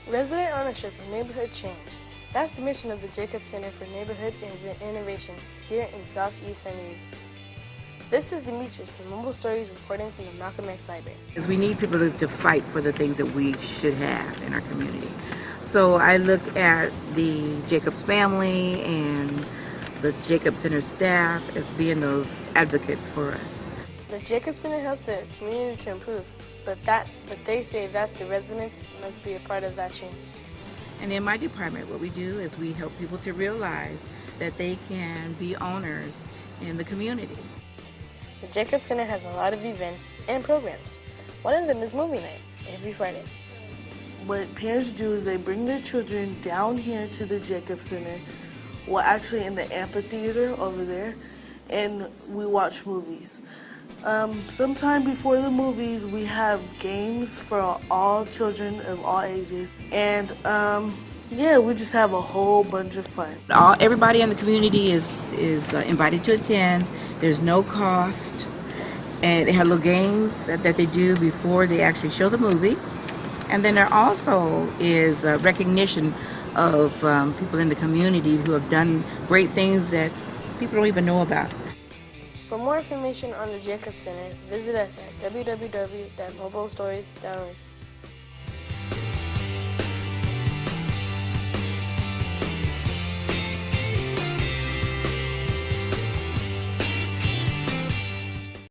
Resident ownership of neighborhood change. That's the mission of the Jacobs Center for Neighborhood Innovation here in Southeast San Diego. This is Demetrius from Mobile Stories reporting from the Malcolm X Library. Is we need people to fight for the things that we should have in our community. So I look at the Jacobs family and the Jacobs Center staff as being those advocates for us. The Jacobs Center helps the community to improve, but they say that the residents must be a part of that change. And in my department, what we do is we help people to realize that they can be owners in the community. The Jacobs Center has a lot of events and programs. One of them is movie night every Friday. What parents do is they bring their children down here to the Jacobs Center, well, actually in the amphitheater over there, and we watch movies. Sometime before the movies, we have games for all children of all ages, and yeah, we just have a whole bunch of fun. Everybody in the community is invited to attend. There's no cost, and they have little games that they do before they actually show the movie. And then there also is a recognition of people in the community who have done great things that people don't even know about. For more information on the Jacobs Center, visit us at www.mobilestories.org.